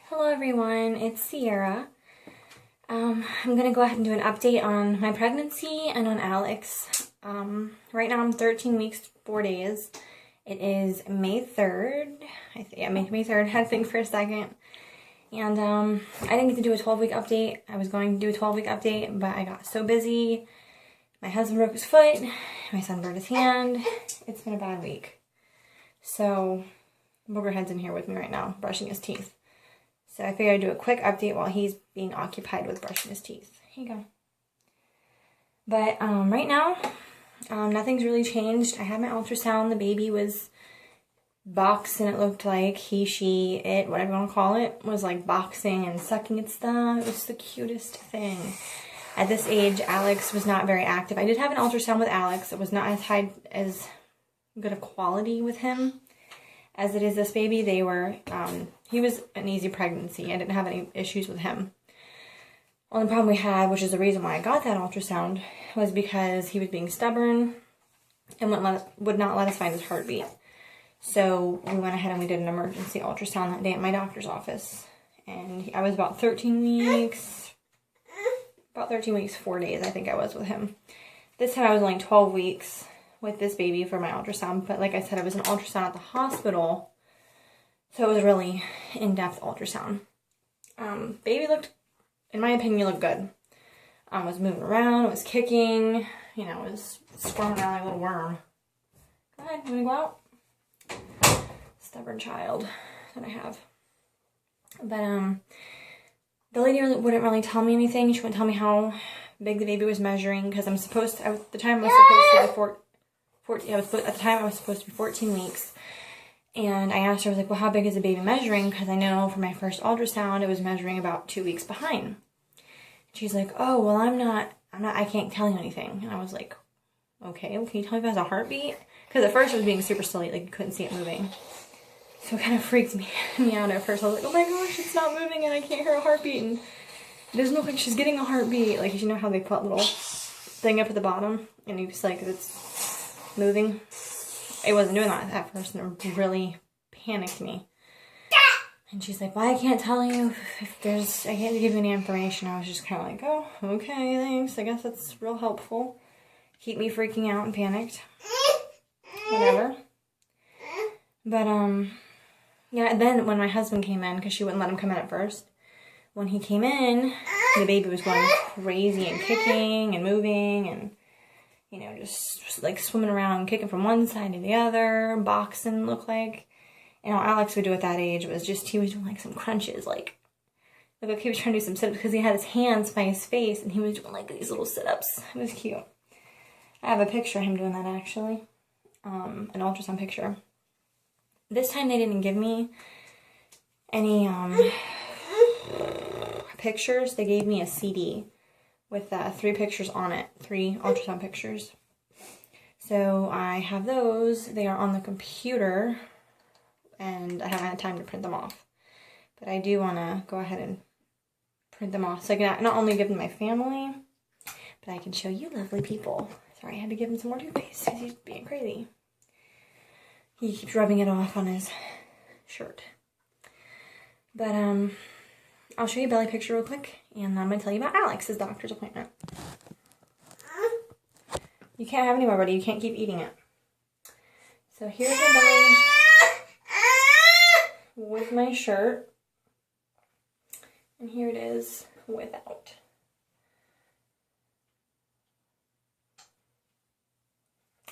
Hello everyone, it's Sierra. I'm going to go ahead and do an update on my pregnancy and on Alex. Right now I'm 13 weeks, 4 days. It is May 3rd. May 3rd. I had to think for a second. And I didn't get to do a 12-week update. I was going to do a 12-week update, but I got so busy. My husband broke his foot. My son broke his hand. It's been a bad week. So, Boogerhead's in here with me right now, brushing his teeth. So I figured I'd do a quick update while he's being occupied with brushing his teeth. Here you go. But right now, nothing's really changed. I had my ultrasound. The baby was boxed, and it looked like he, she, it, whatever you want to call it, was like boxing and sucking its thumb. It was the cutest thing. At this age, Alex was not very active. I did have an ultrasound with Alex. It was not as good a quality with him as it is this baby. They were, he was an easy pregnancy. I didn't have any issues with him. Only problem we had, which is the reason why I got that ultrasound, was because he was being stubborn and would not let us find his heartbeat. So we went ahead and we did an emergency ultrasound that day at my doctor's office. And I was about 13 weeks, 4 days I think I was with him. This time I was only 12 weeks with this baby for my ultrasound, but like I said, it was an ultrasound at the hospital, so it was a really in-depth ultrasound. Baby looked, in my opinion, looked good. It was moving around, it was kicking, you know, it was squirming around like a little worm. Go ahead, you wanna go out? Stubborn child that I have. But the lady wouldn't really tell me anything. She wouldn't tell me how big the baby was measuring, because I'm supposed to, at the time I was supposed to be 14 weeks. And I asked her, I was like, well, how big is the baby measuring? Because I know for my first ultrasound, it was measuring about 2 weeks behind. She's like, oh, well, I can't tell you anything. And I was like, okay, well, can you tell me if it has a heartbeat? Because at first it was being super silly, like you couldn't see it moving. So it kind of freaked me out at first. I was like, oh my gosh, it's not moving and I can't hear a heartbeat. And it doesn't look like she's getting a heartbeat. Like, you know how they put a little thing up at the bottom and you just like, it's moving? It wasn't doing that at first, and it really panicked me. And she's like, well, I can't tell you if I can't give you any information. I was just kind of like, oh, okay, thanks. I guess that's real helpful. Keep me freaking out and panicked. Whatever. But, yeah, and then when my husband came in, because she wouldn't let him come in at first, when he came in, the baby was going crazy and kicking and moving and, you know, just like swimming around and kicking from one side to the other, boxing looked like. And all Alex would do at that age was just, he was doing like some crunches, like he was trying to do some sit-ups because he had his hands by his face and he was doing like these little sit-ups. It was cute. I have a picture of him doing that actually, an ultrasound picture. This time they didn't give me any pictures. They gave me a CD with 3 pictures on it, 3 ultrasound pictures. So I have those. They are on the computer, and I haven't had time to print them off. But I do want to go ahead and print them off so I can not only give them to my family, but I can show you lovely people. Sorry, I had to give him some more toothpaste because he's being crazy. He keeps rubbing it off on his shirt. But I'll show you a belly picture real quick, and I'm going to tell you about Alex's doctor's appointment. You can't have any more, buddy. You can't keep eating it. So here's my belly with my shirt. And here it is without.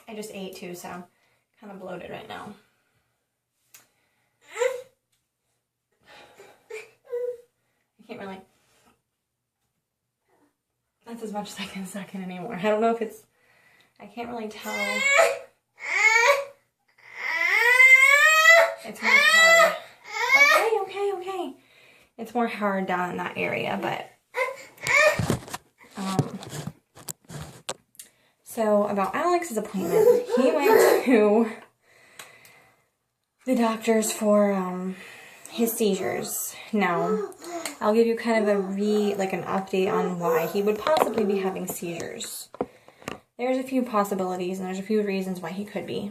I just ate too, so I'm kind of bloated right now. I can't really, that's as much as I can suck in anymore. I don't know if it's, I can't really tell. It's more hard. Okay. It's more hard down in that area, but, so about Alex's appointment, he went to the doctors for, his seizures. Now, I'll give you kind of an update on why he would possibly be having seizures. There's a few possibilities and there's a few reasons why he could be.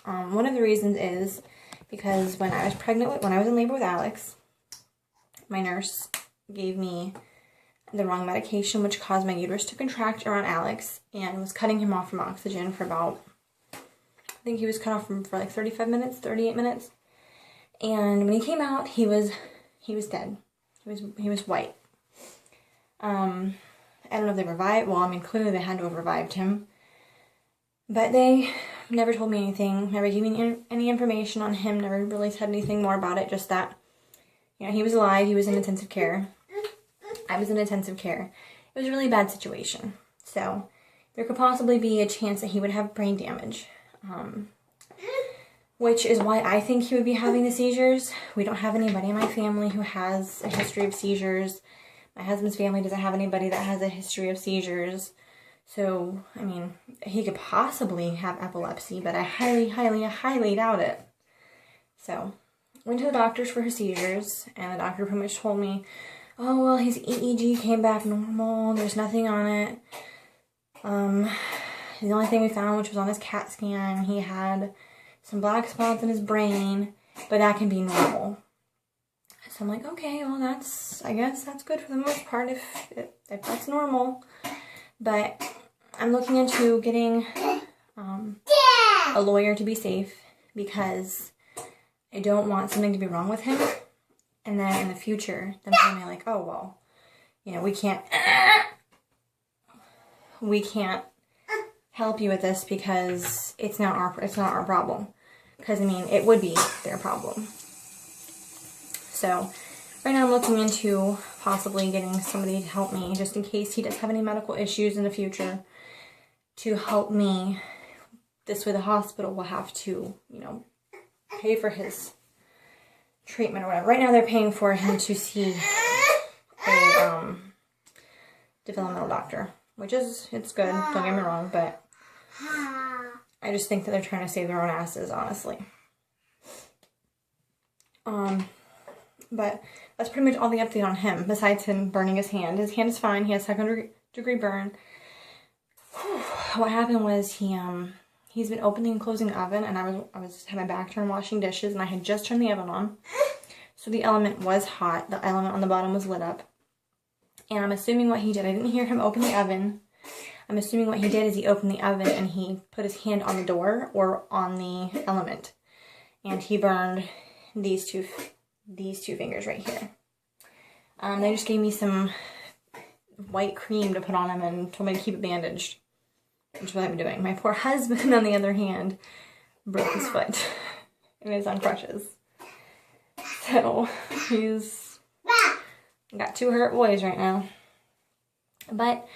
One of the reasons is because when I was in labor with Alex, my nurse gave me the wrong medication, which caused my uterus to contract around Alex, and was cutting him off from oxygen for about, I think he was cut off for like 35 minutes, 38 minutes. And when he came out, he was dead. He was white. I don't know if they revived, well, I mean, clearly they had to have revived him. But they never told me anything, never gave me any information on him, never really said anything more about it, just that, you know, he was alive, he was in intensive care. I was in intensive care. It was a really bad situation. So there could possibly be a chance that he would have brain damage, which is why I think he would be having the seizures. We don't have anybody in my family who has a history of seizures. My husband's family doesn't have anybody that has a history of seizures. So, I mean, he could possibly have epilepsy, but I highly, highly, highly doubt it. So, went to the doctors for his seizures, and the doctor pretty much told me, oh, well, his EEG came back normal, there's nothing on it. The only thing we found, which was on his CAT scan, he had some black spots in his brain, but that can be normal. So I'm like, okay, well, I guess that's good for the most part if that's normal. But I'm looking into getting a lawyer to be safe, because I don't want something to be wrong with him. And then in the future, them telling me like, oh, well, you know, we can't help you with this because it's not our problem. Because, I mean, it would be their problem. So, right now I'm looking into possibly getting somebody to help me, just in case he does have any medical issues in the future, to help me. This way the hospital will have to, you know, pay for his treatment or whatever. Right now they're paying for him to see a developmental doctor, which is, it's good, don't get me wrong, but I just think that they're trying to save their own asses, honestly. But that's pretty much all the update on him, besides him burning his hand. His hand is fine, he has second-degree burn. What happened was he's been opening and closing the oven, and I had my back turned washing dishes, and I had just turned the oven on. So the element was hot. The element on the bottom was lit up. And I'm assuming what he did, I didn't hear him open the oven. I'm assuming what he did is he opened the oven and he put his hand on the door or on the element. And he burned these two fingers right here. They just gave me some white cream to put on him and told me to keep it bandaged, which is what I'm doing. My poor husband, on the other hand, broke his foot and is on crutches. So he's got two hurt boys right now. But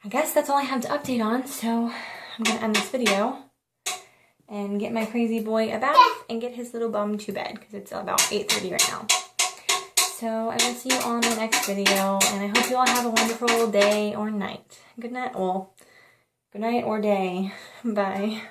I guess that's all I have to update on. So I'm going to end this video and get my crazy boy a bath and get his little bum to bed, because it's about 8:30 right now. So I will see you all in the next video, and I hope you all have a wonderful day or night. Good night, well, good night or day. Bye.